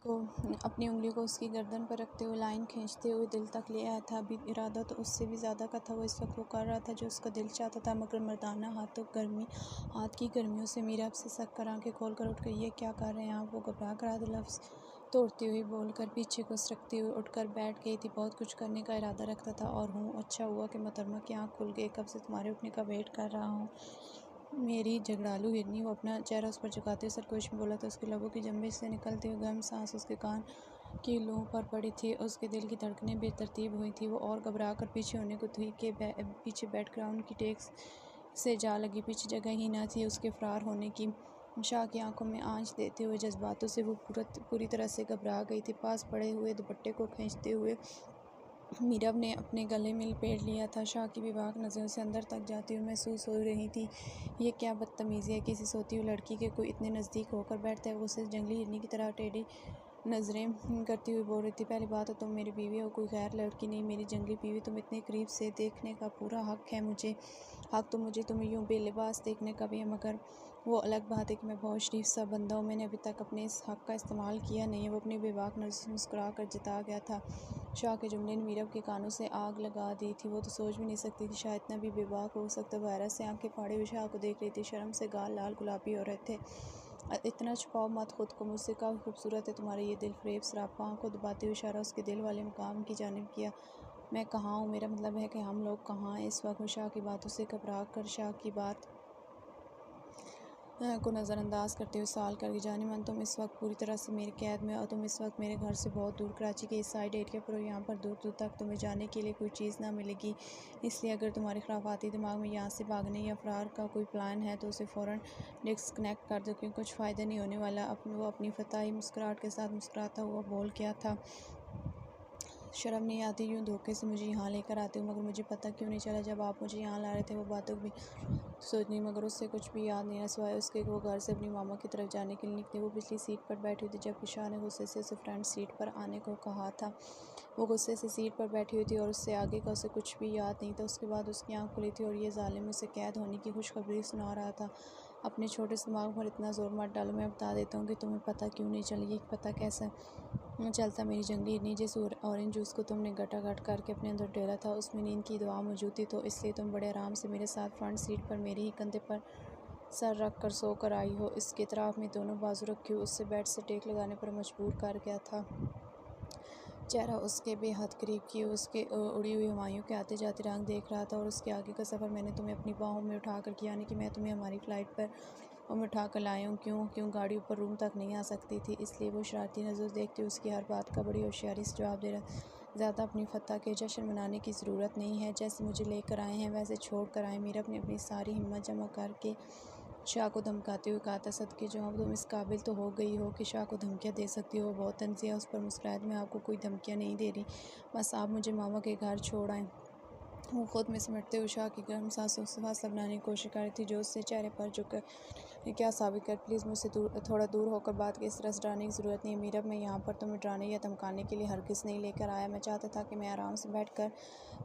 को अपनी उंगली को उसकी गर्दन पर रखते हुए लाइन खींचते हुए दिल तक ले आया था। अभी इरादा तो उससे भी ज़्यादा का था। वो इस वक्त वो कर रहा था जो उसका दिल चाहता था, मगर मर्दाना हाथ की गर्मियों से मीरा अब से सक कर आँखें खोल कर उठ गई। ये क्या कर रहे हैं आप? वो घबरा कर आधे लफ्ज़ तोड़ती हुई बोलकर पीछे को सरकती हुई उठकर बैठ गई थी। बहुत कुछ करने का इरादा रखता था और हूँ, अच्छा हुआ कि मोहतरमा की आँख खुल गई। कब से तुम्हारे उठने का वेट कर रहा हूँ मेरी झगड़ालू हिरनी। वो अपना चेहरा उस पर झुकाते हुए सरगोश में बोला था। उसके लबों की जंबिश से निकलती हुई गर्म सांस उसके कान की लूं पर पड़ी थी। उसके दिल की धड़कनें बेतरतीब हुई थी। वो और घबरा कर पीछे होने को थी कि पीछे बैठ ग्राउंड की टेक से जा लगी। पीछे जगह ही न थी उसके फरार होने की। शाह की आंखों में आंच देते हुए जज्बातों से वो पूरी तरह से घबरा गई थी। पास पड़े हुए दुपट्टे को खींचते हुए मीरब ने अपने गले में लपेट लिया था। शाह की बेबाक नज़रों से अंदर तक जाती हुई महसूस हो रही थी। ये क्या बदतमीज़ी है, किसी सोती हुई लड़की के कोई इतने नज़दीक होकर बैठता है। वो उसे जंगली हिरनी की तरह टेढ़ी नज़रें करती हुई बोल रही थी। पहली बात तो तुम मेरी बीवी हो, कोई गैर लड़की नहीं, मेरी जंगली बीवी। तुम इतने करीब से देखने का पूरा हक है मुझे। हक तो मुझे तुम्हें यूँ बेलिबास देखने का भी है, मगर वो अलग बात है कि मैं बहुत शरीफ सा बंदा हूँ। मैंने अभी तक अपने इस हक का इस्तेमाल किया नहीं है। वो अपनी बेबाक नज़र से मुस्कुरा कर जता गया था। शाह के जुमले ने मीरब के कानों से आग लगा दी थी। वो तो सोच भी नहीं सकती थी शाह इतना भी बेबाक हो सकता। वो हैरत से आंखें फाड़े हुए शाह को देख रही थी। शर्म से गाल लाल गुलाबी हो रहे थे। इतना छुपाओ मत खुद को मुझसे, काफ़ी खूबसूरत है तुम्हारा ये दिल फ़रेब सरापा। आँखों दबाते हुए इशारा उसके दिल वाले मुकाम की जानिब किया। मैं कहाँ हूँ? मेरा मतलब है कि हम लोग कहाँ हैं इस वक्त? वो शाह की बातों से घबरा कर शाह की बात को नज़रअंदाज करते हुए सवाल कर जाने मन, तुम इस वक्त पूरी तरह से मेरी कैद में हो। तुम इस वक्त मेरे घर से बहुत दूर कराची के इस साइड एरिया पर हो। यहाँ पर दूर दूर तक तुम्हें जाने के लिए कोई चीज़ ना मिलेगी। इसलिए अगर तुम्हारे खुराफाती दिमाग में यहाँ से भागने या फ़रार का कोई प्लान है तो उसे फ़ौरन डिस्कनेक्ट कर दो, क्योंकि कुछ फ़ायदा नहीं होने वाला। वो अपनी फताही मुस्कुराहट के साथ मुस्कुराता हुआ बोल क्या था। शर्म नहीं आती यूँ धोखे से मुझे यहाँ लेकर आते हो? मगर मुझे पता क्यों नहीं चला जब आप मुझे यहाँ ला रहे थे? वो बातों भी सोचनी, मगर उससे कुछ भी याद नहीं रहा सिवाय उसके वो घर से अपनी मामा की तरफ जाने के लिए निकली। वो पिछली सीट पर बैठी हुई थी जबकि शाह ने गुस्से से उसे फ्रंट सीट पर आने को कहा था। वो गुस्से से सीट पर बैठी हुई थी और उससे आगे का उसे कुछ भी याद नहीं था। उसके बाद उसकी आँख खुली थी और ये जालिम उसे कैद होने की खुशखबरी सुना रहा था। अपने छोटे से दिमाग पर इतना ज़ोर मत डालो, मैं बता देता हूँ कि तुम्हें पता क्यों नहीं चलेगी। पता कैसा चलता? मेरी जंगली हिरनी जिस ऑरेंज जूस को तुमने घटाघट करके अपने अंदर डेरा था उसमें नींद की दवा मौजूद थी, तो इसलिए तुम बड़े आराम से मेरे साथ फ्रंट सीट पर मेरे ही कंधे पर सर रख कर सो कर आई हो। इसके तरफ में दोनों बाजू रखी हुई उससे बेड से टेक लगाने पर मजबूर कर गया था। चेहरा उसके बेहद करीब किए उसके उड़ी हुई हवाइयों के आते जाते रंग देख रहा था। और उसके आगे का सफ़र मैंने तुम्हें अपनी बाहों में उठा कर किया, यानी कि मैं तुम्हें हमारी फ़्लाइट पर में उठा कर लाया हूँ। क्यों गाड़ी ऊपर रूम तक नहीं आ सकती थी? इसलिए वो शरारती नज़र देखते हुए उसकी हर बात का बड़ी होशियारी से जवाब दे रहा। ज़्यादा अपनी फतह के जश्न मनाने की ज़रूरत नहीं है। जैसे मुझे लेकर आए हैं वैसे छोड़ कर आए। मीरा ने अपनी सारी हिम्मत जमा करके शाह को धमकाते हुए कहा था। सदके जो अब तुम इस काबिल तो हो गई हो कि शाह को धमकियाँ दे सकती हो। बहुत तंज़िया उस पर मुस्कुराया। मैं आपको कोई धमकियाँ नहीं दे रही, बस आप मुझे मामा के घर छोड़ आएँ। वो खुद में सिमटते हुए शाह की गर्म सांसों से फासला बनाने की कोशिश कर रही थी जो उससे चेहरे पर झुक क्या साबित कर। प्लीज़ मुझसे थोड़ा दूर होकर बात की। इस तरह से डराने की ज़रूरत नहीं है मीरब। मैं यहाँ पर तुम्हें डराने या धमकाने के लिए हरगिज़ नहीं लेकर आया। मैं चाहता था कि मैं आराम से बैठकर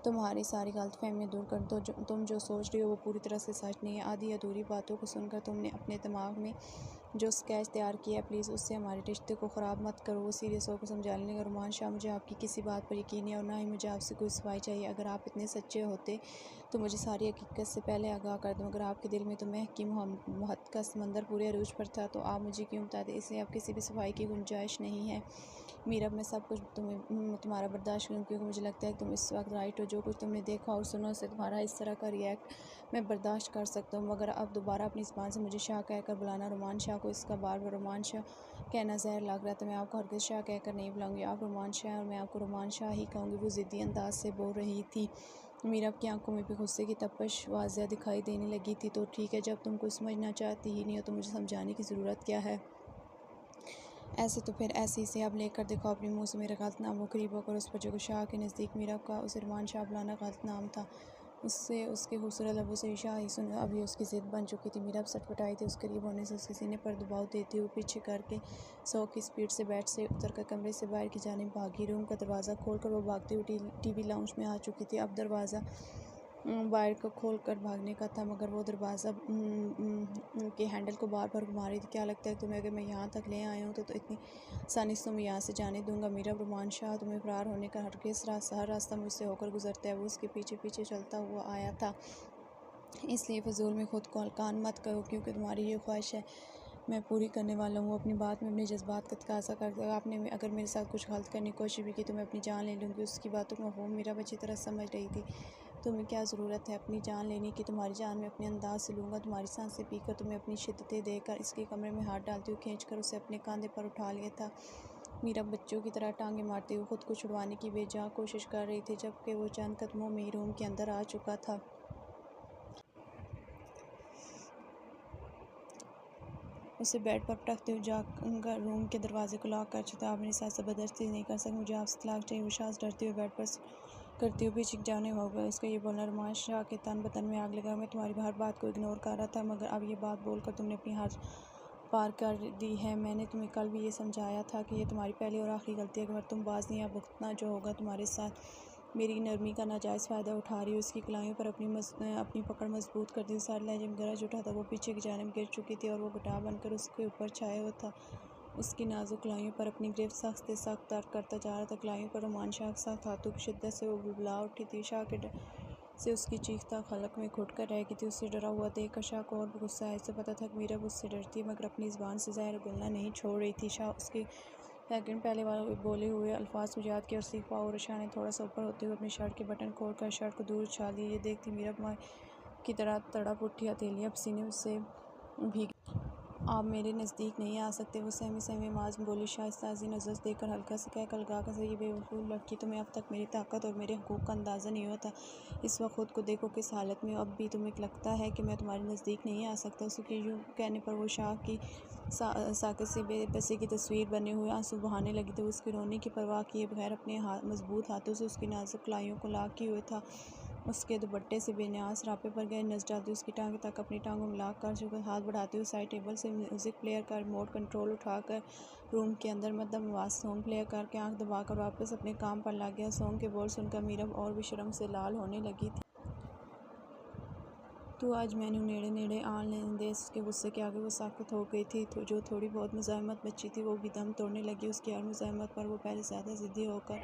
तुम्हारी सारी गलतफहमियाँ दूर कर दो। तुम जो सोच रही हो वो पूरी तरह से सच नहीं है। आधी अधूरी बातों को सुनकर तुमने अपने दिमाग में जो स्केच तैयार किया है, प्लीज़ उससे हमारे रिश्ते को ख़राब मत करो। वो सीरियस होकर समझाने लगा। रुमान शाह, मुझे आपकी किसी बात पर यकीन नहीं और ना ही मुझे आपसे कोई सफाई चाहिए। अगर आप इतने सच्चे होते तो मुझे सारी हकीकत से पहले आगाह कर दो। अगर आपके दिल में तो मैं की मोहब्बत का समंदर पूरे अरूज पर था तो आप मुझे क्यों बताते? इसलिए अब किसी भी सफाई की गुंजाइश नहीं है। मीरब, मैं सब कुछ तुम्हारा बर्दाश्त करूँ क्योंकि मुझे लगता है कि तुम इस वक्त राइट हो। जो कुछ तुमने देखा और सुना उससे तुम्हारा इस तरह का रिएक्ट मैं बर्दाश्त कर सकता हूँ, मगर अब दोबारा अपनी ज़बान से मुझे शाह कहकर बुलाना, रुमान शाह को इसका बार बार रुमान शाह कहना ज़हर लग रहा था। मैं आपको हरगिज़ शाह कहकर नहीं बुलाऊंगी। आप रुमान शाह हैं और मैं आपको रुमान शाह ही कहूँगी। वो ज़िद्दी अंदाज से बोल रही थी। मीरब की आंखों में भी गुस्से की तपश वाज़िया दिखाई देने लगी थी। तो ठीक है, जब तुम कुछ समझना चाहती ही नहीं हो तो मुझे समझाने की ज़रूरत क्या है? ऐसे तो फिर ऐसे ही से अब लेकर देखो अपने मुंह से मेरा गलत नाम। वो करीब होकर उस पर जो शाह के नज़दीक मीरब का उसे रुमान शाह बुलाना गलत नाम था। उससे उसके खूबसूरत लबों से शाह ही सुन अभी उसकी ज़िद बन चुकी थी। मीरब सटपटाई थी। उस करीब होने से उसके सीने पर दबाव देते हुए पीछे करके 100 की स्पीड से बेड से उतरकर कमरे से बाहर की जानिब भागी। रूम का दरवाज़ा खोलकर वो भागती हुई टीवी लाउंज में आ चुकी थी। अब दरवाज़ा वायर को खोल कर भागने का था, मगर वो दरवाज़ा के हैंडल को बार बार घुमा रही थी। क्या लगता है तुम्हें, अगर मैं यहाँ तक ले आया हूँ तो इतनी आसानी से तुम्हें यहाँ से जाने दूंगा? मेरा रुमान शाह, तुम्हें फरार होने का हर रास्ता मुझसे होकर गुजरता है। वो उसके पीछे पीछे चलता हुआ आया था। इसलिए फ़िज़ूल में ख़ुद को हल्कान मत करो, क्योंकि तुम्हारी ये ख्वाहिश है मैं पूरी करने वाला हूँ। अपनी बात में अपने जज्बात का तकाज़ा कर आपने अगर मेरे साथ कुछ गलत करने की कोशिश भी की तो मैं अपनी जान ले लूँगी। उसकी बातों को मफ़हूम मीरा अच्छी तरह समझ रही थी। तुम्हें क्या ज़रूरत है अपनी जान लेने की? तुम्हारी जान मैं अपने अंदाज से लूँगा, तुम्हारी सांसें पीकर, तुम्हें अपनी शिद्दतें देकर। इसके कमरे में हाथ डालते हुए खींच कर उसे अपने कंधे पर उठा लिया था। मीरा बच्चों की तरह टांगे मारते हुए खुद को छुड़वाने की बेजा कोशिश कर रही थी, जबकि वो चंद कदमों में ही रूम के अंदर आ चुका था। उसे बेड पर पटकते हुए जाकर रूम के दरवाजे को लॉक कर चुका। आप मेरे साथ ज़बरदस्ती नहीं कर सकते, मुझे आपसे तलाक चाहिए। वो शाज़ डरते हुए बेड पर करते हुए पीछे जाने होगा। इसका ये बोलना रुमान शाह के तन बदन में आग लगा। मैं तुम्हारी हर बात को इग्नोर कर रहा था, मगर अब ये बात बोलकर तुमने अपनी हद पार कर दी है। मैंने तुम्हें कल भी ये समझाया था कि ये तुम्हारी पहली और आखिरी गलती है। अगर तुम बाज नहीं आ भुगतना जो होगा तुम्हारे साथ। मेरी नरमी का नाजायज़ फ़ायदा उठा रही हो। उसकी कलाइयों पर अपनी पकड़ मजबूत कर दी। सारे लहजे में गरज उठा था। वो पीछे की जानिब गिर चुकी थी और वो घटा बनकर उसके ऊपर छाया हुआ था। उसकी नाजुक कलाइयों पर अपनी गिरफ्त सख्त से सख्त तर करता जा रहा था। कलाइयों पर रुमान शाह के सख्त हाथों की शिद्दत से वो बुलबुला उठी थी। शाह के डर से उसकी चीख तक हलक में घुट कर रह गई थी। उससे डरा हुआ देखकर शाह को और भी गुस्सा आया। उसे पता था कि मीरा उससे डरती है, मगर अपनी ज़बान से ज़हर बोलना नहीं छोड़ रही थी। शाह उसके सेकंड पहले वाले बोले हुए अल्फाज को याद किया और सीख पाओ। और शाह ने थोड़ा सा ऊपर होते हुए अपनी शर्ट के बटन खोलकर शर्ट को दूर उछाल दिया। ये देखती मीरा की तरह तड़प उठी। हथेलियाँ पसीने से भीग। आप मेरे नज़दीक नहीं आ सकते, वो सहमी सहमी आवाज़ में बोली। शाइस्ता हज़ी नज़र देकर हल्का से कहकर लगा कर, ये बेवकूफ़ लड़की, तुम्हें अब तक मेरी ताकत और मेरे हुकूक का अंदाज़ा नहीं होता। इस वक्त खुद को देखो किस हालत में, अब भी तुम्हें लगता है कि मैं तुम्हारे नज़दीक नहीं आ सकता? उसके यूँ कहने पर वो शाह की साकत से बेबसी की तस्वीर बने हुए आंसू बहाने लगी थी। उसके रोने की परवाह किए बगैर अपने मजबूत हाथों से उसकी नाजुक कलाइयों को लाक किए हुए था। उसके दुपट्टे से बेनियाज रापे पर गए नजर डालते उसकी टांगों तक अपनी टांगों में लाक कर चुका। हाथ बढ़ाते हुए साइड टेबल से म्यूज़िक प्लेयर का रिमोट कंट्रोल उठाकर रूम के अंदर मध्यम आवाज़ सॉन्ग प्ले करके आंख दबाकर वापस अपने काम पर लग गया। सॉन्ग के बोल सुनकर मीरा और भी शर्म से लाल होने लगी थी। तो आज मैंने नेड़े नेड़े आन लेने दे। उसके गुस्से के आगे वो साकत हो गई थी। तो जो थोड़ी बहुत मुज़ाहमत बची थी वो भी दम तोड़ने लगी। उसकी हर मुज़ाहमत पर वो पहले ज़्यादा ज़िद्दी होकर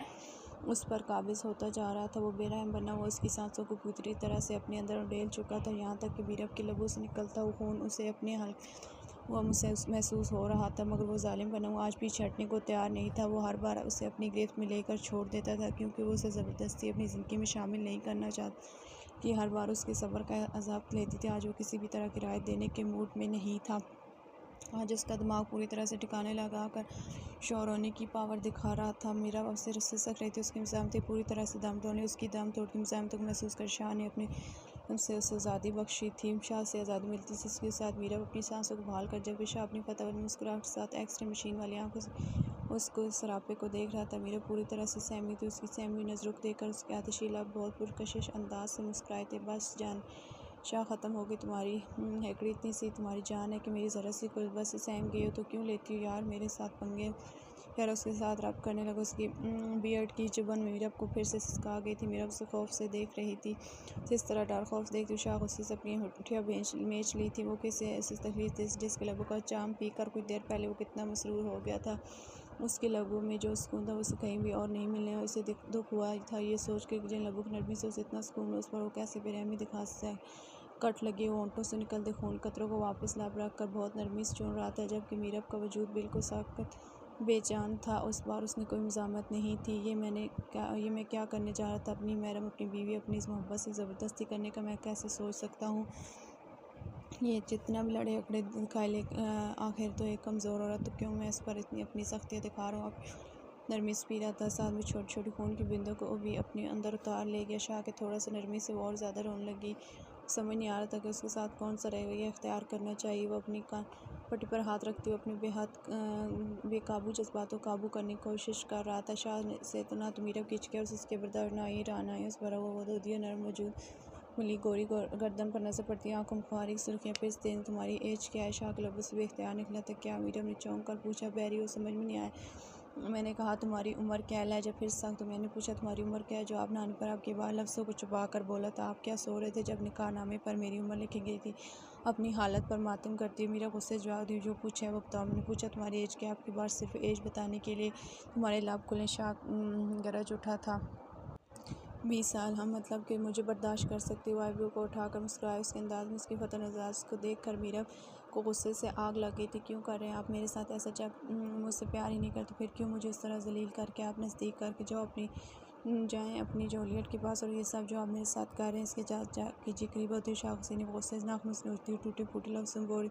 उस पर काबिज़ होता जा रहा था। वो बेरहम बना हुआ उसकी सांसों को पूरी तरह से अपने अंदर उड़ेल चुका था, यहाँ तक कि मीरब के लबों से निकलता हुआ खून उसे अपने हुआ मुझसे महसूस हो रहा था। मगर वो जालिम बना हुआ आज पीछे हटने को तैयार नहीं था। वो हर बार उसे अपनी गिरफ्त में लेकर छोड़ देता था, क्योंकि वो उसे ज़बरदस्ती अपनी ज़िंदगी में शामिल नहीं करना चाहता कि हर बार उसके सब्र का अज़ाब लेती थी। आज वो किसी भी तरह की राहत देने के मूड में नहीं था। आज उसका दिमाग पूरी तरह से ठिकाने लगा कर शोर होने की पावर दिखा रहा था। मीरा उससे सिसक रही थी। उसकी मज़ाहमतें पूरी तरह से दम तोड़ने उसकी दम तोड़ की मज़ाहमतों को महसूस कर शाह ने अपने उनसे उसे आज़ादी बख्शी थी। शाह से आज़ादी मिलती थी। इसके साथ मीरा अपनी सांसों को बहाल कर, जबकि शाह अपनी फतह मुस्कुराहट के साथ एक्सरे मशीन वाली आंखों से उसको सरापे को देख रहा था। मीरा पूरी तरह से सहमी थी। उसकी सहमी हुई नज़रों को देखकर उसके आतिशी लब बहुत पुरकशिश अंदाज से मुस्कुराए थे। बस जान शाह ख़त्म हो गई। तुम्हारी हैकड़ी इतनी सी तुम्हारी जान है कि मेरी ज़रा सी कुर्बत से सहम गई हो तो क्यों लेती हो यार मेरे साथ पंगे? यार उसके साथ रब करने लगा। उसकी बियर्ड की चुभन मीरब को फिर से सिसका गई थी। मीरब उसे खौफ से देख रही थी। जिस तरह डर खौफ देखती शाह गुस्से से अपनी होठियाँ मेच ली थी। वो किसी ऐसी तकलीफ थी जिसके लबों का चाम पी कर कुछ देर पहले वो कितना मसरूर हो गया था। उसके लबों में जो सुकून था उसे कहीं भी और नहीं मिलने। उसे दुख हुआ था ये सोच के जिन लबों की नरमी से उसे इतना सुकून, उस पर वो कैसे बेरहमी दिखा सके। कट लगे होंठों से निकलते खून कतरों को वापस लब रख कर बहुत नरमी से चूम रहा था, जबकि मीरब का वजूद बिल्कुल साकत बेजान था। उस बार उसने कोई मज़ामत नहीं थी। ये मैं क्या करने जा रहा था? अपनी महरम, अपनी बीवी, अपनी इस मोहब्बत से ज़बरदस्ती करने का मैं कैसे सोच सकता हूँ? ये जितना भी लड़े अकड़े दिखाई ले आखिर तो एक कमज़ोर औरत, तो क्यों मैं इस पर इतनी अपनी सख्तियाँ दिखा रहा हूँ? अब नरमी से पी रहा था, साथ में छोटी छोटी खून की बिंदों को भी अपने अंदर उतार ले गया। शाह के थोड़ा सा नरमी से वो और ज़्यादा रोने लगी। समझ नहीं आ रहा था कि उसके साथ कौन सा रवैया इख्तियार करना चाहिए। वो अपनी कान पट्टी पर हाथ रखते हुए अपने बेकाबू जज्बातों को काबू करने की कोशिश कर रहा था। शाह से तो ना तो मीरब खिंच के और उसके बर्दाश्त ना ही राना उस भरा हुआ वदूदिया नरम वजूद मिली गोरी गर्दन पर नजर पड़ती, आंखों में खुमारी सुर्खियाँ पिस दें। तुम्हारी एज क्या है? शाह के लबों से बेख्तियार निकला था। क्या? मीरब ने चौंक कर पूछा। बहरी हो, समझ में नहीं आया। मैंने कहा तुम्हारी उम्र क्या है? लहजा फिर सख्त। तो मैंने पूछा तुम्हारी उम्र क्या है? जवाब नानी पर आपके बाद लफ्ज़ों को छुपा कर बोला था। आप क्या सो रहे थे जब निकाहनामे पर मेरी उम्र लिखी गई थी? अपनी हालत पर मातम करती हुई मीरा गुस्से से जवाब दी, जो पूछे वो बताओ। मैंने पूछा तुम्हारी एज क्या है? आपकी बात सिर्फ एज बताने के लिए तुम्हारे लब खुले शाख गरज उठा था। 20 साल। हम मतलब कि मुझे बर्दाश्त कर सकती हूँ। आईब्रो को उठाकर मुस्कुराए। उसके अंदाज में उसकी फ़तन अंदाज को देख कर मीरा को गुस्से से आग लग गई थी। क्यों कर रहे हैं आप मेरे साथ ऐसा? जब मुझसे प्यार ही नहीं करते फिर क्यों मुझे इस तरह जलील करके आप नज़दीक करके जाओ अपनी जाएँ अपनी जूलियट के पास। और ये सब जो आप मेरे साथ कर रहे हैं इसके जा कीजिए। करीब होती शाख से ने गुस्से से नाखून से नोचती हुई टूटे फूटे लफ्ज़ में बोली,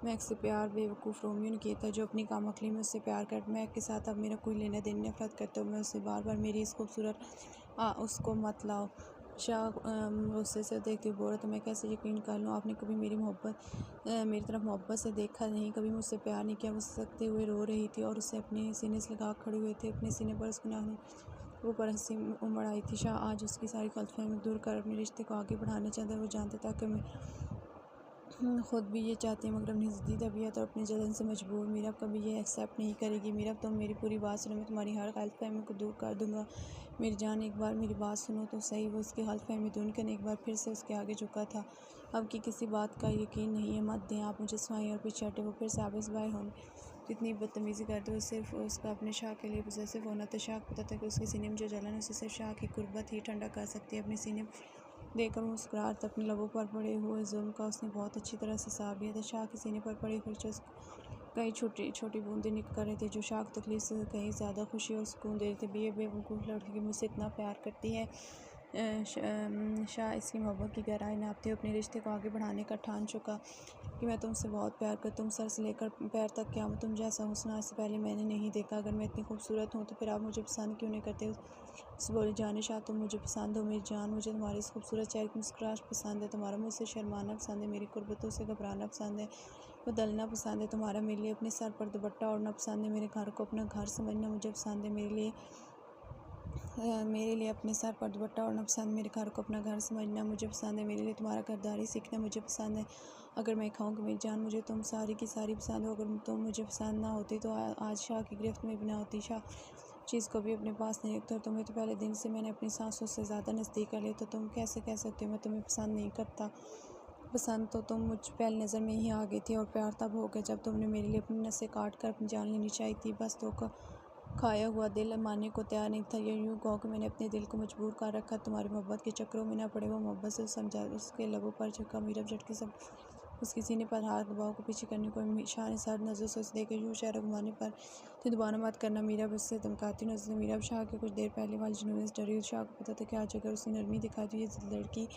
मैक से प्यार बेवकूफ़ रोमियो ने किया था जो अपनी कामकली में उससे प्यार कर। मैक के साथ अब मेरा कोई लेना देना नफरत करते हो। मैं उससे बार बार मेरी इस खूबसूरत उसको मत लाओ। शाह गुस्से से देखती हुई बोला, तो मैं कैसे यकीन कर लूँ? आपने कभी मेरी तरफ मोहब्बत से देखा नहीं, कभी मुझसे प्यार नहीं किया। वो सकते हुए रो रही थी और उससे अपने सीने से लगा खड़े हुए थे। अपने सीने पर उसके नाखून ऊपर हंसी उमड़ आई थी। शाह आज उसकी सारी गलतफहमी दूर कर अपने रिश्ते को आगे बढ़ाना चाहता है। वो जानता था कि मैं खुद भी ये चाहती है, मगर अपनी ज़िद्दी तबीयत और अपने जलन से मजबूर। मीरा कभी ये एक्सेप्ट नहीं करेगी। मीरा तुम मेरी पूरी बात सुनो, मैं तुम्हारी हर गलतफहमी को दूर कर दूंगा। मेरी जान एक बार मेरी बात सुनो तो सही। वो उसकी गलतफहमी दूर करने एक बार फिर से उसके आगे झुका था। अब की किसी बात का यकीन नहीं है, मत दें आप मुझे सुनाई। और पीछे हटे। वो फिर से आबिस बाहर होने जितनी बदतमीज़ी करते हुए सिर्फ उसका अपने शाह के लिए पॉसेसिव होना था। शाह को पता था कि उसके सीने में जो जलन उसे सिर्फ शाह की कुर्बत ही ठंडा कर सकती है। अपने सीने देखकर मुस्कुराहट अपने लबों पर पड़े हुए जुल्म का उसने बहुत अच्छी तरह से हिसाब लिया था। शाह के सीने पर पड़े हुए कई छोटी छोटी बूंदें निकल कर रहे थे जो शाह को तकलीफ से कहीं ज़्यादा खुशी और सुकून दे रहे थे। बेवकूफ़ लड़की मुझसे इतना प्यार करती है। शाह इसकी मोहब्बत की गहराई नापते हुए अपने रिश्ते को आगे बढ़ाने का ठान चुका कि मैं तुमसे बहुत प्यार करता हूँ, सर से लेकर पैर तक। क्या तुम जैसा हुस्न आज से पहले मैंने नहीं देखा। अगर मैं इतनी खूबसूरत हूँ तो फिर आप मुझे पसंद क्यों नहीं करते? उस बोली, जाने शाह तुम मुझे पसंद हो मेरी जान। मुझे तुम्हारी इस खूबसूरत चेहरे की मुस्कुराहट पसंद है। तुम्हारा मुझसे शर्माना पसंद है। मेरी कुर्बतों से घबराना पसंद है। बदलना पसंद है। तुम्हारा मेरे लिए अपने सर पर दुपट्टा ओढ़ना पसंद है। मेरे घर को अपना घर समझना मुझे पसंद है। मेरे लिए अपने सर पर दुपट्टा ओढ़ना पसंद। मेरे घर को अपना घर समझना मुझे पसंद है। मेरे लिए तुम्हारा घरदारी सीखना मुझे पसंद है। अगर मैं खाऊं कि मेरी जान मुझे तुम सारी की सारी पसंद हो। अगर तुम मुझे पसंद ना होती तो आज शाह की गिरफ्त में भी ना होती। शाह चीज़ को भी अपने पास नहीं रखता। तुम्हें तो पहले दिन से मैंने अपनी सांसों से ज़्यादा नज़दीक कर लिया। तो तुम कैसे कह सकते हो मैं तुम्हें पसंद नहीं करता? पसंद तो तुम मुझ पहली नज़र में ही आ गई थी। और प्यार तब हो गया जब तुमने मेरे लिए अपनी नसें काट कर अपनी जान लेनी चाहिए थी। बस तो खाया हुआ दिल मानने को तैयार नहीं था। या यूँ कहो कि मैंने अपने दिल को मजबूर कर रखा तुम्हारी मोहब्बत के चक्करों में ना पड़े। वो मोहब्बत से समझा उसके लबों पर झुका। मीरा झटके सब उसके सीने पर हाथ दबाव को पीछे करने को शाह ने सर नज़र से उसे देखे यूँ शहर घुमाने पर तो दोबारा मत करना। मीरा बस से धमकाती नजर मीरा शाह के कुछ देर पहले वाली जुनून से डरी। शाह को पता था कि आज अगर उसने नरमी दिखाई तो ये लड़की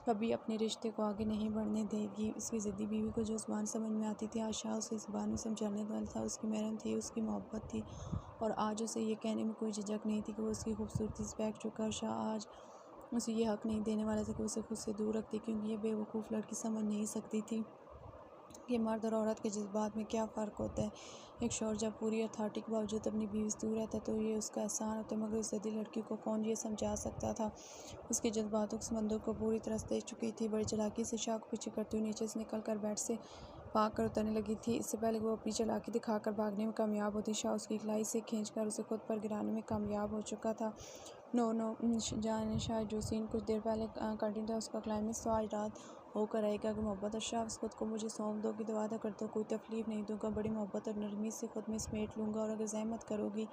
कभी अपने रिश्ते को आगे नहीं बढ़ने देगी। उसकी ज़िद्दी बीवी को जो ज़ुबान समझ में आती थी आज शाह उसे ज़ुबान में समझाने वाला था। उसकी मेहनत थी, उसकी मोहब्बत थी और आज उसे ये कहने में कोई झिझक नहीं थी कि वो उसकी खूबसूरती से बैठ चुका। शाह आज उसे ये हक़ नहीं देने वाला था कि उसे खुद से दूर रखती, क्योंकि ये बेवकूफ़ लड़की समझ नहीं सकती थी कि मर्द और औरत के जज्बात में क्या फ़र्क होता है। एक शौहर जब पूरी अथॉरिटी के बावजूद अपनी बीवी से दूर रहता है तो ये उसका एहसान होता है, मगर उस जदी लड़की को कौन ये समझा सकता था। उसके जज्बातों के समंदर को पूरी तरह से देख चुकी थी। बड़ी चालाकी से शाह को पीछे करते हुए नीचे से निकल कर बेड से भाग कर उतरने लगी थी। इससे पहले वो अपनी चालाकी दिखाकर भागने में कामयाब होती, शाह उसकी कलाई से खींचकर उसे खुद पर गिराने में कामयाब हो चुका था। नो जाने शाह जो सीन कुछ देर पहले कंटिन्यू था उसका क्लाइमेक्स तो आज रात होकर रहेगा कि मोहब्बत और शाह खुद को मुझे सौंप दोगी तो वादा करते हो कोई तकलीफ़ नहीं दूंगा। बड़ी मोहब्बत और नरमी से खुद में समेट लूँगा और अगर जहमत करोगी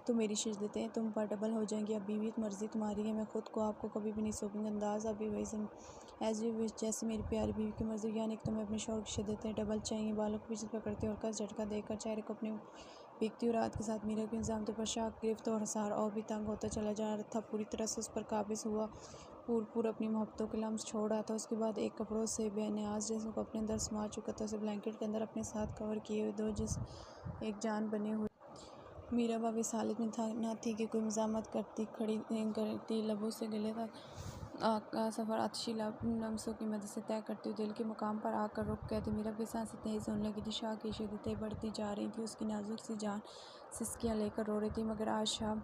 तो मेरी शिद्दतें तुम पर डबल हो जाएंगी। अब बीवी मर्ज़ी तुम्हारी है, मैं खुद को आपको कभी भी नहीं सौंपूंगा। अंदाज़ अभी वही एज यू विश, जैसे मेरी प्यारी बीवी की मर्ज़ी। यानी कि तुम्हें अपने शौहर की शिद्दतें डबल चाहिए। बालों को पीछे पकड़ते और का झटका देकर चेहरे को अपने भीगती हुई रात के साथ मीरा के इंतजाम तो पर शाह गिरफ्त और हसार और भी तंग होता चला जा रहा था। पूरी तरह से उस पर काबिज हुआ पूर अपनी मोहब्बतों के लम्स छोड़ रहा था। उसके बाद एक कपड़ों से बेनियाज जिसम को अपने अंदर समा चुका था, उसे ब्लैंकेट के अंदर अपने साथ कवर किए हुए दो जिस एक जान बने हुए मीरा बाब इस हालत में ना थी कि कोई मज़ामत करती लबों से गले का सफ़र आतिशी लम्सों की मदद से तय करती हुई दिल के मुकाम पर आकर रुक गए थे। मीरा की सांसें तेज़ होने लगी थी। शाह की शिद्दतें बढ़ती जा रही थी। उसकी नाजुक सी जान सिसकियाँ लेकर रो रही थी, मगर आज शाह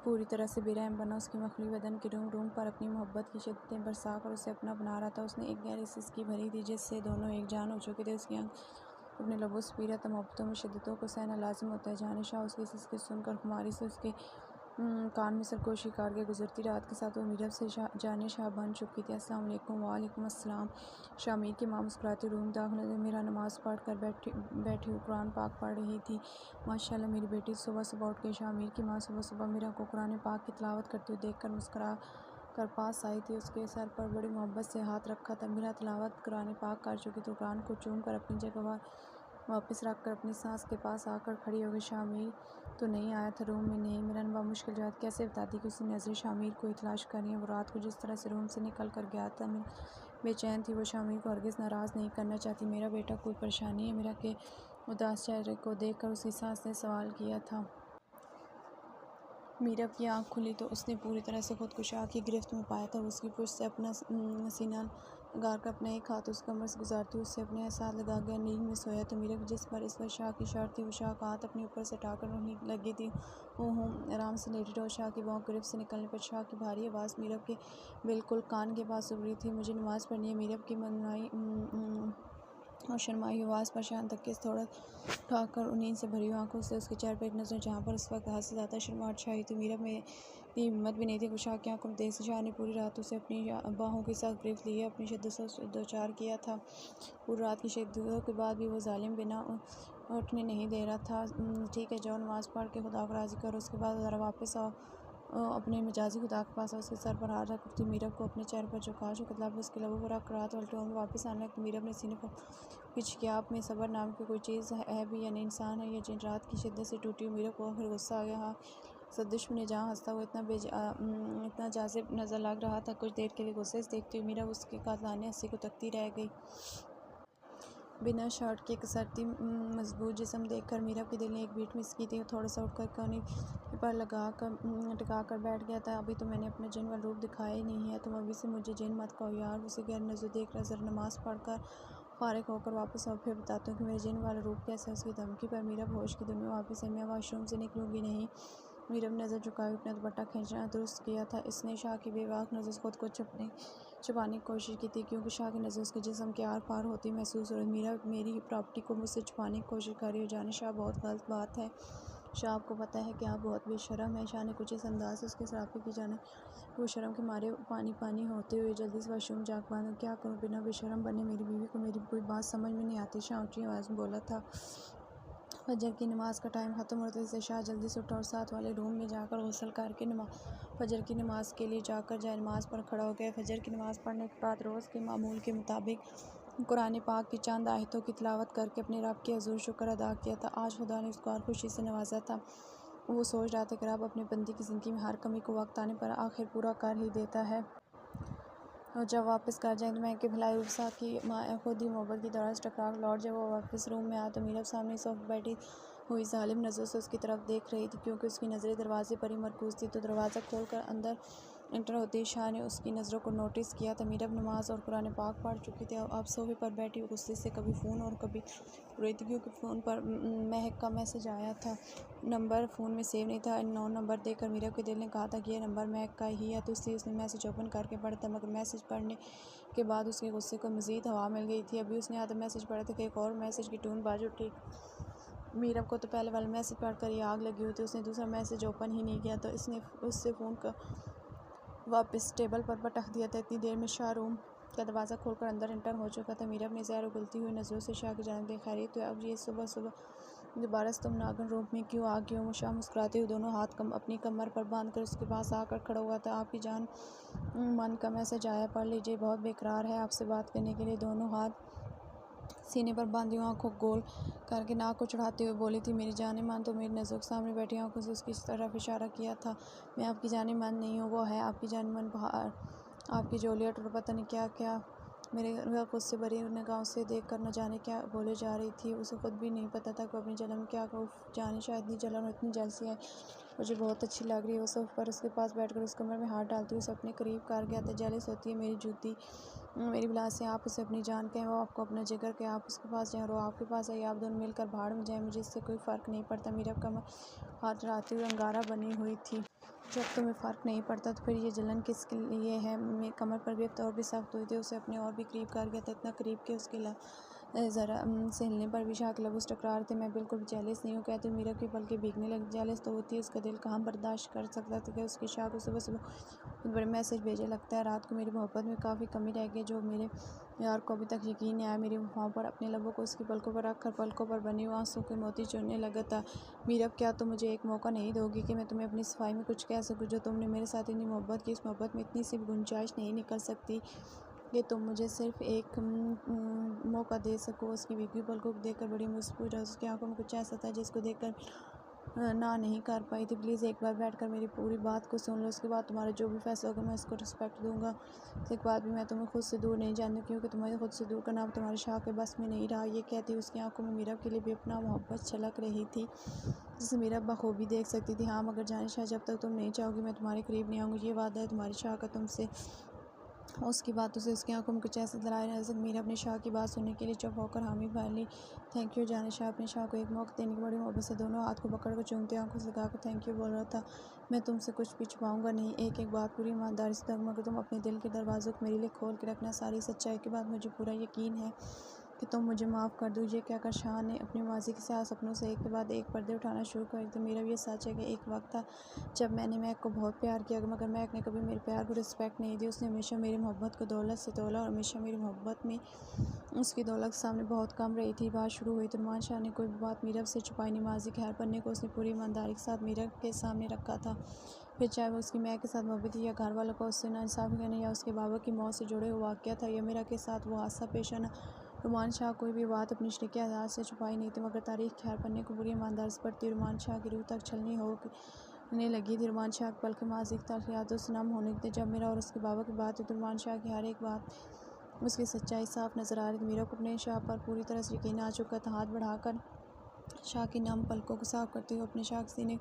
पूरी तरह से बेरहम बना। उसकी मखली बदन के रूम पर अपनी मोहब्बत की शिद्दतें बरसा कर उसे अपना बना रहा था। उसने एक गहरी सिसकी भरी थी जिससे दोनों एक जान हो चुके थे। उसकी अपने लबों से पी रहा था। मोहब्बतों में शिद्दतों को सहना लाजिम होता है। जानिशा उसकी सिसकी सुनकर खुमारी से उसके कान में सरगोशी काट के गुजरती रात के साथ वो मीरब से जानिशा बन चुकी थी। अस्सलाम वालेकुम। वालेकुम अस्सलाम। शामिर की माँ मुस्कुराती रूम दाखिल हुई। मेरा नमाज़ पढ़ कर बैठी हूँ, कुरान पाक पढ़ रही थी। माशाल्लाह मेरी बेटी सुबह सुबह उठ गई। शामिर की माँ सुबह सुबह मीरा को कुरान पाक की तिलावत करते हुए देखकर मुस्कुरा कर पास आई थी। उसके सर पर बड़ी मोहब्बत से हाथ रखा था। मीरा तिलावत कुरान पाक कर चुकी तो कुरान को चूम कर अपनी जगह वापस रख कर अपनी सास के पास आकर खड़ी हो गई। शामिर तो नहीं आया था रूम में? नहीं। मेरा बामुश्किल जवाब कैसे बताती कि उसकी नज़रें शामिर को ही तलाश कर रही हैं। वो रात को जिस तरह से रूम से निकल कर गया था, मैं बेचैन थी। वो शामिर को हरगिज़ नाराज़ नहीं करना चाहती। मेरा बेटा कोई परेशानी है? मेरा के उदास चेहरे को देख कर उसकी सास ने सवाल किया था। मीरब की आँख खुली तो उसने पूरी तरह से खुद को शाह की गिरफ्त में पाया था। उसकी पुष्ट से अपना सीना लगाकर अपना एक हाथ उस कमर से गुजारती उससे अपने साथ लगा गया। नींद में सोया तो मीरब जिस पर इस वक्त शाह की शर्त थी, वो शाह का हाथ अपने ऊपर से हटाकर रोने लगी थी। आराम से लेटी रहो। शाह की बाहों गिरफ्त से निकलने पर शाह की भारी आवाज़ मीरब के बिल्कुल कान के पास उभ रही थी। मुझे नमाज़ पढ़नी है। मीरब की मनमाई और शर्माई आवाज़ पर शान तक के थोड़ा उठाकर नींद से भरी आंखों से उसके चेहरे पर एक नज़र, जहाँ पर उस वक्त हद से ज़्यादा शर्माहट छाई थी। मीरब में इतनी हिम्मत भी नहीं थी कि शाह की आंखों में देख से। शाह ने पूरी रात उसे अपनी बाहों के साथ गिरफ्त लिए अपनी शिद्दत से दो चार किया था। पूरी रात की शिद्दतों के बाद भी वो जालिम बिना उठने नहीं दे रहा था। ठीक है, जाओ नमाज़ पढ़ के खुदा को राज़ी करो, उसके बाद ज़रा वापस आओ अपने मिजाजी खुदा के पास। उसके सर पर हाथ रखती मीरब को अपने चेहरे पर झुका लब उसके लबों पर रख रात वाले टोन में वापस आने लगी। मीरब ने सीने पर कुछ किया। आप में सब्र नाम की कोई चीज़ है भी या नहीं? इंसान है या जिन? रात की शिद्दत से टूटी हुई मीरब को फिर गुस्सा आ गया। हाँ, सदुष्म ने जहाँ हंसता हुआ इतना जाजिब नज़र लग रहा था। कुछ देर के लिए गुस्से से देखती हुई मीरब उसके कातलाने हंसी को तकती रह गई। बिना शर्ट के कसरती मजबूत जिस्म देखकर मीरब के दिल ने एक बीट मिस की थी। थोड़ा सा उठकर कनी पर टिका कर बैठ गया था। अभी तो मैंने अपना जिन वाला रूप दिखाया ही नहीं है। तुम अभी से मुझे जिन मत कहो यार। उसे गैर नज़र देख कर ज़रा नमाज़ पढ़कर फारिग होकर वापस आओ, फिर बताता हूँ कि मेरे जिन वाला रूप कैसा है। उसकी धमकी पर मीरब होश की दुनिया वापस है। मैं वाशरूम से निकलूँगी नहीं। मीरब नज़र झुकाए अपना दुपट्टा खींचना दुरुस्त किया था। इसने शाह की बेबाक नज़र खुद को छुपाने की कोशिश की थी, क्योंकि शाह की नज़र उसके जिस्म के आर पार होती महसूस हो रही। मीरा मेरी प्रॉपर्टी को मुझसे छुपाने की कोशिश कर रही हो। जाने शाह बहुत गलत बात है। शाह आपको पता है कि आप बहुत बेशरम है। शाह ने कुछ इस अंदाज से उसके सराफे की जाने वो शर्म के मारे पानी होते हुए जल्दी से वाशरूम जाग बांधा। क्या करूँ बिना बेशरम बने? मेरी बीवी को मेरी कोई बात समझ में नहीं आती। शाह ऊँची आवाज़ में बोला था। फजर की नमाज़ का टाइम ख़त्म होते से शाह जल्दी से उठा और साथ वाले रूम में जाकर गुस्ल करके फजर की नमाज़ के लिए जाकर जाए नमाज़ पर खड़ा हो गया। फजर की नमाज़ पढ़ने के बाद रोज़ के मामूल के मुताबिक कुरान पाक की चंद आयतों की तिलावत करके अपने रब के हज़ूर शुक्र अदा किया था। आज खुदा ने उसको और खुशी से नवाजा था। वो सोच रहा था कि रब अपने बंदी की ज़िंदगी में हर कमी को वक्त आने पर आखिर पूरा कर ही देता है। और जब वापस कर जाए तो मैं कि भलाई रूबसा की माँ खुद ही मोहब्बत की दौरा से टकरा लौट जब वो वापस रूम में आया तो मीरब सामने सोफ़े बैठी हुई जालिम नज़रों से उसकी तरफ देख रही थी। क्योंकि उसकी नज़रें दरवाजे पर ही मरकूज़ थी तो दरवाज़ा खोलकर अंदर इंटर होते ही शाह ने उसकी नज़रों को नोटिस किया था। मीरब नमाज और कुरान पाक पढ़ चुकी थी। अब सोफ़े पर बैठी गुस्से से कभी फ़ोन और कभी रही थी, क्योंकि फ़ोन पर महक का मैसेज आया था। नंबर फ़ोन में सेव नहीं था। 9 नंबर देखकर मीरब के दिल ने कहा था कि यह नंबर महक का ही है, तो इसलिए उसने मैसेज ओपन करके पढ़ा था। मगर मैसेज पढ़ने के बाद उसके गुस्से को मज़ीद हवा मिल गई थी। अभी उसने आधा मैसेज पढ़ा था कि एक और मैसेज की टून बाज उठी। मीरब को तो पहले वाला मैसेज पढ़कर ही आग लगी हुई थी। उसने दूसरा मैसेज ओपन ही नहीं किया तो इसने उससे फ़ोन का वापस टेबल पर पटक दिया था। इतनी देर में शाह रूम का दरवाज़ा खोलकर अंदर इंटर हो चुका था। मीरब ने ज़हर उगलती हुई नज़रों से शाह की जानिब देखा। खैरियत तो अब ये सुबह सुबह दोबारा से तुम नागन रूप में क्यों आ गई हो? शाह मुस्कुराते हुए दोनों हाथ अपनी कमर पर बांध कर उसके पास आकर खड़ा हुआ था। आपकी जान मन का मैसेज आया, पढ़ लीजिए, बहुत बेकरार है आपसे बात करने के लिए। दोनों हाथ सीने पर बांधी हुई आँखों गोल करके नाक को चढ़ाते हुए बोली थी। मेरी जाने मन तो मेरी नज़रों के सामने बैठी आँखों से उसकी तरफ इशारा किया था। मैं आपकी जाने मन नहीं हूँ, वो है आपकी जाने मन। बाहर आपकी जूलियट और पता नहीं क्या क्या मेरे खुद से भरी निगाहों से देखकर न जाने क्या बोले जा रही थी। उसे खुद भी नहीं पता था कि अपनी जलन क्या जाने शायद इतनी जलन और इतनी जलसी है मुझे बहुत अच्छी लग रही है। वो सोफ़े पर उसके पास बैठकर उस कमर में हाथ डालती हुई उसे अपने करीब कर गया था। जेलस होती है मेरी जूती मेरी बिलास से आप उसे अपनी जान कहें, वो आपको अपना जिगर कहें। आप उसके पास जाएँ और वो आपके पास आए, आप दोनों मिलकर भाड़ में जाएँ, मुझे इससे कोई फ़र्क नहीं पड़ता। मीरब कमर हाथ चढ़ाते हुए अंगारा बनी हुई थी। जब तुम्हें फ़र्क नहीं पड़ता तो फिर ये जलन किसके लिए है? मेरी कमर पर गिरफ्त और भी सख्त हुई थी। उसे अपने और भी करीब कर गया था, इतना करीब कि उसके ज़रा से हिलने पर भी शाह के लबों से टकरा रहे थे। मैं बिल्कुल भी जेलस नहीं हूँ, कहती हूँ। मीरब की पलकें भीगने लगी। जेलस तो होती है, उसका दिल कहाँ बर्दाश्त कर सकता था कि उसकी शाह को सुबह सुबह बहुत बड़े मैसेज भेजे। लगता है रात को मेरी मोहब्बत में काफ़ी कमी रह गई, जो मेरे यार को अभी तक यकीन नहीं आया मेरी वफ़ाओं पर। अपने लबों को उसकी पलकों पर रख कर पलकों पर बने हुए आंसू के मोती चुनने लगा था। मीरब, क्या तुम मुझे एक मौका नहीं दोगी कि मैं तुम्हें अपनी सफाई में कुछ कह सकूँ? जो तुमने मेरे साथ इतनी मोहब्बत की, इस मोहब्बत में इतनी सी भी गुंजाइश नहीं निकल सकती कि तुम मुझे सिर्फ़ एक मौका दे सको? उसकी भीगी पलकों को देखकर बड़ी मुस्कुराई। उसकी आंखों में कुछ ऐसा था जिसको देखकर ना नहीं कर पाई थी। प्लीज़ एक बार बैठकर मेरी पूरी बात को सुन लो, उसके बाद तुम्हारा जो भी फैसला होगा मैं उसको रिस्पेक्ट दूंगा। एक बात भी, मैं तुम्हें खुद से दूर नहीं जानती, क्योंकि तुम्हें खुद से दूर करना अब तुम्हारे शाह के बस में नहीं रहा। ये कहती उसकी आंखों में मीरब के लिए बेपनाह मोहब्बत छलक रही थी, जिसे मीरब बखूबी देख सकती थी। हाँ, मगर जाने शाह, जब तक तुम नहीं चाहोगी मैं तुम्हारे करीब नहीं आऊँगी। ये वादा है तुम्हारे शाह का तुमसे। उसकी बातों से उसकी आंखों में कुछ ऐसे दरार नजर। मीरा अपने शाह की बात सुनने के लिए चुप होकर हामी भर ली। थैंक यू जाने शाह। अपने शाह को एक मौका देने की बड़ी मोहब्बत से दोनों हाथ को पकड़ कर चूमते आंखों से लगाकर थैंक यू बोल रहा था। मैं तुमसे कुछ भी छुपाऊंगा नहीं। एक एक बात पूरी ईमानदारी से दूंगा, मगर तुम अपने दिल के दरवाज़ों को मेरे लिए खोल के रखना। सारी सच्चाई के बाद मुझे पूरा यकीन है कि तुम मुझे माफ़ कर दो। ये कहकर शाह ने अपनी माजी के साथ सपनों से एक के बाद एक पर्दे उठाना शुरू कर दिए। मेरा ये सच है कि एक वक्त था जब मैंने महक को बहुत प्यार किया, मगर महक ने कभी मेरे प्यार को रिस्पेक्ट नहीं दी। उसने हमेशा मेरी मोहब्बत को दौलत से तोला और हमेशा मेरी मोहब्बत में उसकी दौलत के सामने बहुत कम रही थी। बात शुरू हुई तो नुमान शाह ने कोई भी बात मीरब से छुपाई नहीं। माजी के हर पन्ने को उसने पूरी ईमानदारी के साथ मीरब के सामने रखा था। फिर चाहे वो उसकी महक के साथ मोहब्बत थी, या घर वालों को उससे नाइंसाफ़ी करना, या उसके बाबा की मौत से जुड़े हुए वाक़या था, या मेरा के साथ वो हादसा पेश आना, रुमान शाह कोई भी बात अपनी शरीके आज़ाद से छुपाई नहीं थी। मगर तारीख के हर पन्ने को पूरी ईमानदारी से पढ़ती रुमान शाह की रूह तक छलनी होने लगी थी। रुमान शाह के पल के माजी की तल्ख़ यादों से नम होने थे। जब मेरा और उसके बाबा की बात हुई तो रुमान शाह की हर एक बात उसकी सच्चाई साफ नज़र आ रही थी। मीरा को अपने शाह पर पूरी तरह से यकीन आ चुका था। हाथ बढ़ाकर शाह की नम पलकों को साफ करते हुए अपने शाह के सीने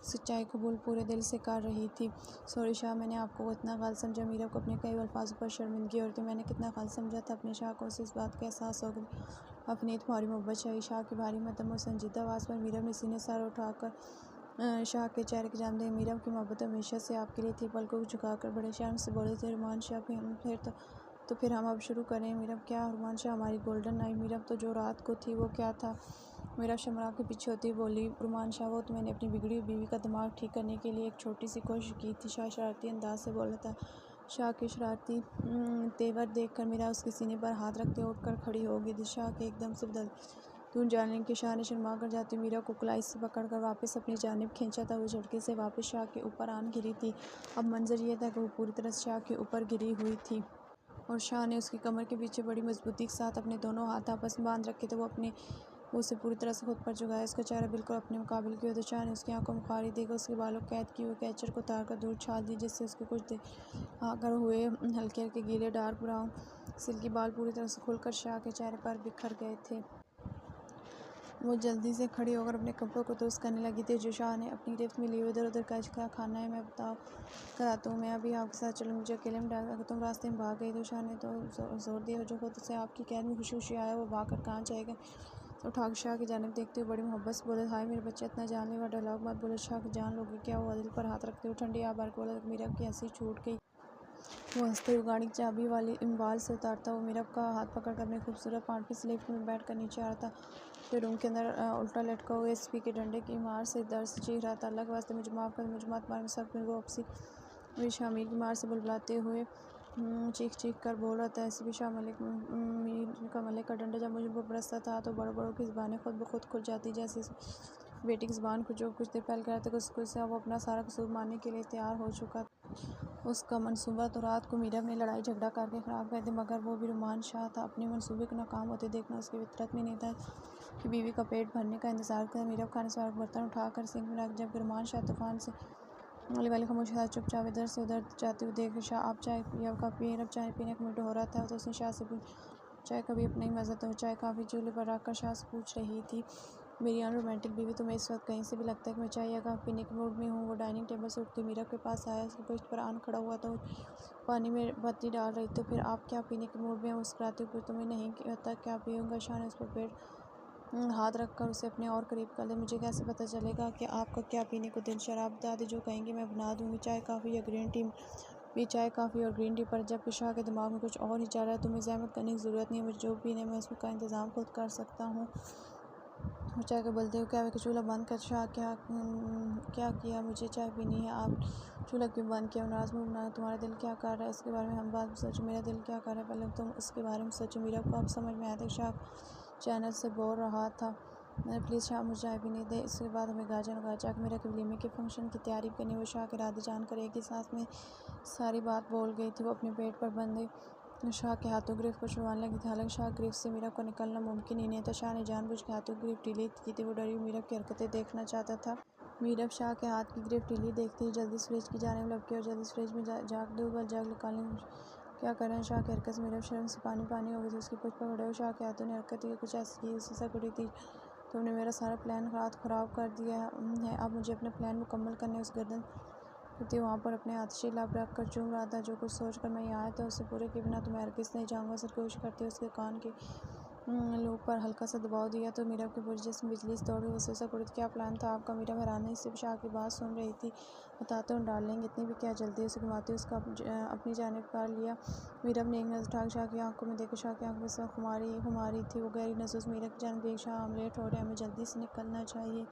सच्चाई कबूल पूरे दिल से कर रही थी। सॉरी शाह, मैंने आपको इतना गलत समझा। मीरा को अपने कई अल्फाजों पर शर्मिंदगी हो रही थी। मैंने कितना गलत समझा था। अपने शाह को उसे इस बात का एहसास हो गया। अपनी तुम्हारी मोहब्बत चाहिए। शाह की भारी मध्यम और संजीदा आवाज़ पर मीरा ने सीने सर उठाकर शाह के चेहरे की जान दी। मीरा की मोहब्बत हमेशा से आपके लिए थी। पलकों को झुकाकर बड़े शर्म से बोले थे रुमान शाह। फिर हम अब शुरू करें। मीरा, क्या रुमान शाह? हमारी गोल्डन नाइट। मीरा, तो जो रात को थी वो क्या था? मेरा शर्मराव के पीछे होती बोली रुमान शाह, वो तो मैंने अपनी बिगड़ी हुई बीवी का दिमाग ठीक करने के लिए एक छोटी सी कोशिश की थी। शाह शरारती अंदाज से बोला था। शाह के शरारती तेवर देखकर मेरा उसके सीने पर हाथ रखते उठकर खड़ी हो गई थी। शाह के एकदम से बदल तू जानने की शाह ने शर्मा कर जाती मीरा को कलाई से पकड़कर वापस अपनी जानिब खींचा था। वो झटके से वापस शाह के ऊपर आन गिरी थी। अब मंजर ये था कि वो पूरी तरह शाह के ऊपर गिरी हुई थी और शाह ने उसकी कमर के पीछे बड़ी मजबूती के साथ अपने दोनों हाथ आपस में बांध रखे थे। वो उसे पूरी तरह से खुद पर झुकाया। उसका चेहरा बिल्कुल अपने मुकाबिल किया तो शाह ने उसकी आंखों में खारी देकर उसके बालों को कैद किए हुए कैचर को उतार कर दूर छाल दी, जिससे उसके कुछ देर आकर हुए हल्के हल्के गीले डार्क ब्राउन सिल्की बाल पूरी तरह से खुलकर शाह के चेहरे पर बिखर गए थे। वो जल्दी से खड़ी होकर अपने कपड़ों को दुरुस्त करने लगी थी जो शाह ने अपनी गिरफ्त में लिए इधर उधर क्या खाना है मैं बताओ कराता हूँ। मैं अभी आपके साथ चलूँ, मुझे अकेले में डाल अगर तुम रास्ते में भाग गई तो शाह ने तो जोर दिया। जो खुद से आपकी कैद में खुशी खुशी आया वो भाग कर कहाँ जाएगा? तो ठाकुर शाह की जानिब देखते हुए बड़ी मोहब्बत से बोले, हाय मेरे बच्चे, इतना जानलेवा डायलॉग मत बोलो। शाह की जान लोगे क्या? वो दिल पर हाथ रखते हुए ठंडी आवाज़ में बोला। मीरा की हंसी छूट गई। वो हंसते हुए गाड़ी की चाबी वाली बाल से उतारता। वो मीरा का हाथ पकड़कर अपने खूबसूरत 5 लिफ्ट में बैठकर नीचे आ रहा था। फिर रूम के अंदर उल्टा लटका हुआ एसपी के डंडे की मार से दर्द से चीख रहा था। अल्लाह के वास्ते मुझे माफ़ कर, मुझे मत मार। सब वो आपसी मीर शामिर की मार से बुलबुलाते हुए चीख चीख कर बोल रहा था। एसपी शाह मलिक मीर का मलिक का डंडा जब मुझे बरसता था तो बड़ों बड़ों की ज़बानें खुद ब खुद खुल जाती, जैसे बेटी की ज़बान को जो कुछ देर पहले कह रहा था उसको से वो अपना सारा कसूर मानने के लिए तैयार हो चुका था। उसका मंसूबा तो रात को मीरा ने लड़ाई झगड़ा करके ख़राब कर दिया, मगर वो भी रुमान शाह था। अपने मंसूबे को नाकाम होते देखना उसकी फितरत में नहीं था कि बीवी का पेट भरने का इंतज़ार कर। मीरा खाने से बर्तन उठाकर सिंक में रख, जब रुमान शाह तूफान से वाली खामोशी साथ चुपचाप इधर से उधर जाते हुए देख शाह आप चाय या काफ़ी अब चाय पीने का मूड हो रहा था तो उसने शाह से चाय कभी अपना ही मज़ा तो चाय काफ़ी चूल्हे पर रख कर शाह से पूछ रही थी, मेरी अनरोमांटिक बीवी, तुम्हें इस वक्त कहीं से भी लगता है कि मैं चाय या काफ़ी पीने के मूड में हूँ? वो डाइनिंग टेबल से उठती मीरा के पास आया, उसके पुष्ट पर आन खड़ा हुआ तो पानी में पत्ती डाल रही तो फिर आप क्या पीने के मूड में? मुस्कुराते हुए, तुम्हें नहीं पता क्या पीऊँगा? शाह ने उस पर पेट हाथ रखकर उसे अपने और करीब कर लिया। मुझे कैसे पता चलेगा कि आपका क्या पीने को दिल? शराब बता दे, जो कहेंगे मैं बना दूँगी। चाय, कॉफ़ी या ग्रीन टी? भी चाय कॉफ़ी और ग्रीन टी पर, जबकि शाह के दिमाग में कुछ और ही चल रहा है। तुम्हें ज़हमत करने की ज़रूरत नहीं है, मुझे जो पीने में उसका इंतज़ाम खुद कर सकता हूँ। और चाय को बोलते हुए क्या का चूल्हा बंद कर। शाह क्या किया, मुझे चाय पीनी है, आप चूल्हा क्यों बंद किया। नाराज़ मुँह बना, तुम्हारा दिल क्या कर रहा है इसके बारे में हम बात सोचो। मेरा दिल क्या कर रहा है पहले तुम उसके बारे में सोचो। मीरा को अब समझ में आया था। शाह चैनल से बोल रहा था, प्लीज़ शाह मुझे चाय पीने दे, इसके बाद हमें घर जाना होगा। चाक मेरा के वलीमे के फंक्शन की तैयारी करनी। वो शाह के इरादे जानकर एक ही सांस में सारी बात बोल गई थी। वो अपने पेट पर बंधे शाह के हाथों गिरफ्त को छुड़वाने लगी थी। हालांकि शाह गिरफ्त से मीरा को निकलना मुमकिन ही नहीं था। शाह ने जानबूझ के हाथों की गिरफ्त ढीली की थी। वो डरी हुई मीरा की हरकतें देखना चाहता था। मीरा शाह के हाथ की गिरफ्त ढीली देखती ही जल्दी फ्रिज की जाने में लपकी और जल्दी फ्रिज में जाग दो बार जाग निकालने। क्या कर रहे हैं। शाह की हरकत से मीरा शर्म से पानी पानी हो गई थी। उसकी पुछ पर खड़े हुए शाह के हाथों ने हरकत की कुछ ऐसी की उससे सा थी, तुमने मेरा सारा प्लान ख़राब कर दिया है। अब मुझे अपने प्लान मुकम्मल करने। उस गर्दन होती वहाँ पर अपने आतिशी लब रख कर चूम रहा था। जो कुछ सोच कर मैं यहाँ आया था उसे पूरे के बिना तो मैं हरगिज़ नहीं जाऊँगा। सर कोशिश करते उसके कान के लूप पर हल्का सा दबाव दिया तो मीरा की पूरी जिस्म बिजली से दौड़ी। उसे सा कुड़ी, क्या प्लान था आपका। मीरा हैरानी से शाह की बात सुन रही थी। बताते हूँ डार्लिंग, इतनी भी क्या जल्दी। उसे घुमाते उसका अपनी जानिब कर लिया। मीरा ने एक नज़र उठा शाह की आंखों में देखा। शाह की आंखों में सब खुमारी थी। वो गहरी नज़र मीरा की जानिब देख, शाह हम लेट हो रहे हैं, हमें जल्दी से निकलना चाहिए।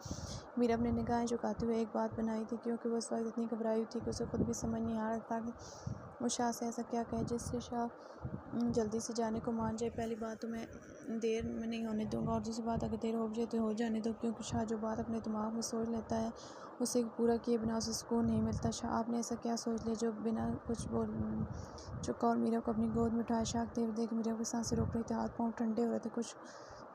मीरा ने निगाहें झुकाते हुए एक बात बनाई थी, क्योंकि वो इस वक्त इतनी घबराई हुई थी कि उसे खुद भी समझ नहीं आ रहा था कि वो शाह से ऐसा क्या कहे जिससे शाह जल्दी से जाने को मान जाए। पहली बात तो मैं देर में नहीं होने दूंगा, और दूसरी बात अगर देर हो जाए तो हो जाने दो, क्योंकि शाह जो बात अपने दिमाग में सोच लेता है उसे पूरा किए बिना उसे सुकून नहीं मिलता। शाह आपने ऐसा क्या सोच लिया जो बिना कुछ बोल चुका और मीरा को अपनी गोद में उठाया। शाह देख मीरा की सांसें रोक रही थी, हाथ पाँव ठंडे हो रहे थे। कुछ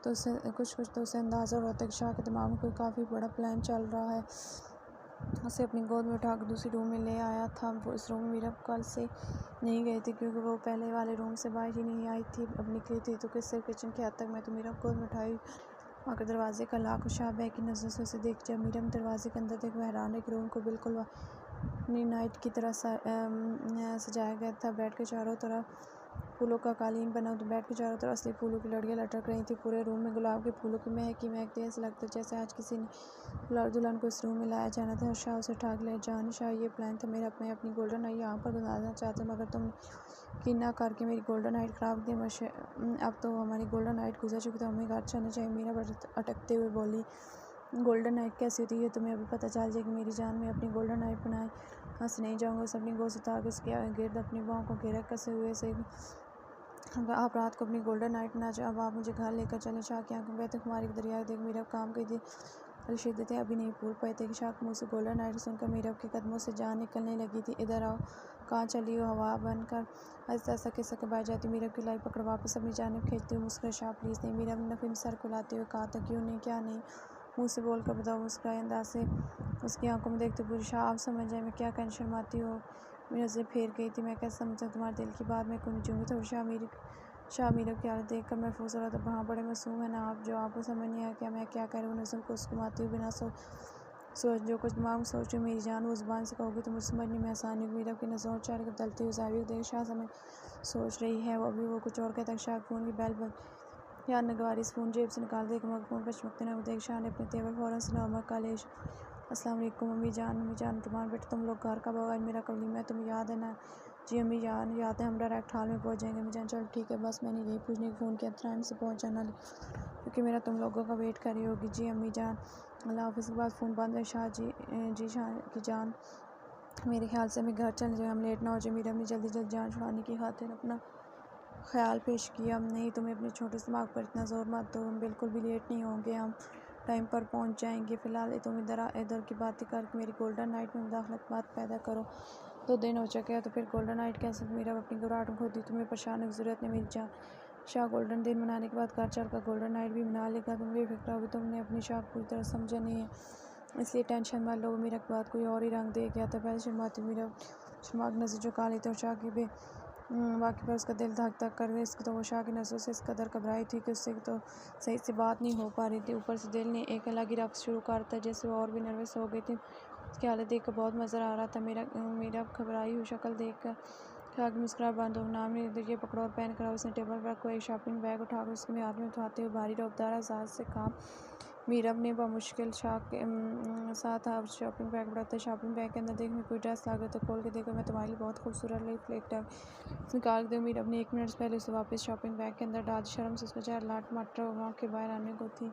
तो उसे अंदाज़ा हो रहा था कि शाह के दिमाग में कोई काफ़ी बड़ा प्लान चल रहा है। उसे अपनी गोद में उठाकर दूसरी रूम में ले आया था। वो इस रूम में मीरा कल से नहीं गई थी, क्योंकि वो पहले वाले रूम से बाहर ही नहीं आई थी। अब निकली थी तो सिर्फ किचन के हद तक। मैं तो मीरा को गोद में उठाई आकर दरवाजे का लाख शाह बैग की नज़र से उसे देख। जब मीरा दरवाजे के अंदर देख, वह हैरान है कि रूम को बिल्कुल अपनी नाइट की तरह सजाया गया था। बेड के चारों तरफ फूलों का कालीन बना, तो बेड के चारों तरफ असली फूलों की लड़ियाँ लटक रही थी। पूरे रूम में गुलाब के फूलों की महक ऐसे लगता जैसे आज किसी ने दुल्हन को इस रूम में लाया जाना था। शाह उसे ठाक ले, जान शाह ये प्लान था मेरा, मैं अपनी गोल्डन नाइट यहाँ पर गुजारना चाहता हूँ, मगर तुम की ना करके मेरी गोल्डन नाइट ख़राब दी। अब तो हमारी गोल्डन नाइट गुजर चुकी, तो हमें घर चलना चाहिए। मीरा अटकते हुए बोली, गोल्डन नाइट कैसी होती है तुम्हें अभी पता चल जाएगी मेरी जान। में अपनी गोल्डन नाइट बनाए हंस नहीं जाऊँगा। उसे अपनी गोद से उतार के उसके गिर्द अपनी बाहों को घेरा कसे हुए से, आप रात को अपनी गोल्डन नाइट ना जाओ, अब आप मुझे घर लेकर चलें। शाह की आंखों में बहते खुमारी की दरिया देख मीरा काम की थी शिद्दतें अभी नहीं भूल पाई थी कि शाह के मुँह से गोल्डन नाइट सुनकर मीरा के कदमों से जान निकलने लगी थी। इधर आओ, कहाँ चली हो हवा बनकर। ऐसा सके बाहर जाती मीरा की लाई पकड़ वापस अपनी जानिब खींचती हुई मुस्कुराई। शाह प्लीज़ नहीं। मीरा ने नफी में सर खुलाते हुए कहा था, क्यों नहीं, क्या नहीं, मुँह से बोल कर बताओ। मुस्कुराए अंदाज से उसकी आंखों में देखते पूरी, शाह आप समझ जाए मैं क्या कहना शर्माती हो। मेरी नज़रें फेर गई थी, मैं कैसे समझा तुम्हारे दिल की बात, मैं क्यों जूँगी थोड़ी। शाह मीरा की हालत देख कर महफूज हो रहा था। वहाँ बड़े मासूम है ना आप, जो आपको समझ नहीं आया क्या मैं क्या कह रही हूँ। नज़र को उसको घुमाते हुए बिना सोच जो कुछ दिमाग में सोच रही मेरी जान, वो ज़ुबान से कहोगी तो मुझे समझने में आसानी होगी। मीरा की नज़रों चढ़ कर बदलती हुई जावी देख शाह समझ सोच रही है वो अभी वो कुछ और कहता। शाह फ़ोन की बेल बज या नगवारी फ़ोन जेब से निकाल दे, मगर फ़ोन पर चमकते ना देख शाह ने अपने तेवर फ़ौरन सलाम कालेश अस्सलाम वालेकुम। अम्मी जान तुम्हारा बेटा, तुम लोग घर कब आओ, आज मेरा वलीमा है, तुम्हें याद है ना। जी अम्मी जान याद है, हम डायरेक्ट हाल में पहुंच जाएंगे। अम्मी जान चलो ठीक है, बस मैंने यही पूछने की फ़ोन किया टाइम से पहुंच जाना, क्योंकि मेरा तुम लोगों का वेट कर रही होगी। जी अम्मी जान। अल्लाह हाफ़िज़ के बाद फ़ोन बंद है। शाह जी शाह की जान, मेरे ख्याल से हमें घर चलने जाए, हम लेट ना हो जाए। मीरा ने जल्दी जान छुड़ाने की खातिर अपना ख्याल पेश किया। नहीं तुम्हें अपने छोटे से दिमाग पर इतना ज़ोर मत दो, हम बिल्कुल भी लेट नहीं होंगे, हम टाइम पर पहुंच जाएंगे। फ़िलहाल तुम इधर की बातें करके मेरी गोल्डन नाइट में मुदाखलत मत पैदा करो। 2 दिन हो चुके हैं तो फिर गोल्डन नाइट कैसे। मीरा अपनी घबराहट में खोती, तुम्हें परेशान की ज़रूरत नहीं मेरी जान। शाह गोल्डन दिन मनाने के बाद घर चलकर गोल्डन नाइट भी मना लेगा, तुम बेफिक्र होगी, तुमने अपनी शाह पूरी तरह समझा नहीं है, इसलिए टेंशन मत लो। मीरा के बाद कोई और ही रंग दे गया था। पहले शर्माती मीरा शर्मा की नज़र झुका लेते और शाह की वाक़ई पर उसका दिल धक धक कर गया। इसको तो वो शाह की नज़रों से इस कदर घबराई थी कि उससे तो सही से बात नहीं हो पा रही थी। ऊपर से दिल ने एक अलग ही रक़्स शुरू कर था, जैसे वो और भी नर्वस हो गई थी। उसकी हालत देख कर बहुत मज़ा आ रहा था। मेरा घबराई हुई शक्ल देख कर शाह की मुस्कुराहट बंद हो। नाम ने ये पकड़ो और पहन कर उसने टेबल पर कोई शॉपिंग बैग उठाकर उसके हाथ में उठाते हुए भारी रौबदार आवाज़ से कहा, मीरब ने बमुश्किल साथ शॉपिंग बैग बढ़ाते शॉपिंग बैग के अंदर देख मैं कोई ड्रेस आ गया तो खोल के देखो मैं तुम्हारे लिए बहुत खूबसूरत लगी फ्लेक टैग निकाल दे। मीरब ने 1 मिनट पहले उसे वापस शॉपिंग बैग के अंदर डाल दी। शर्म से उसका चेहरा लाट माट वहाँ के बाहर आने को थी।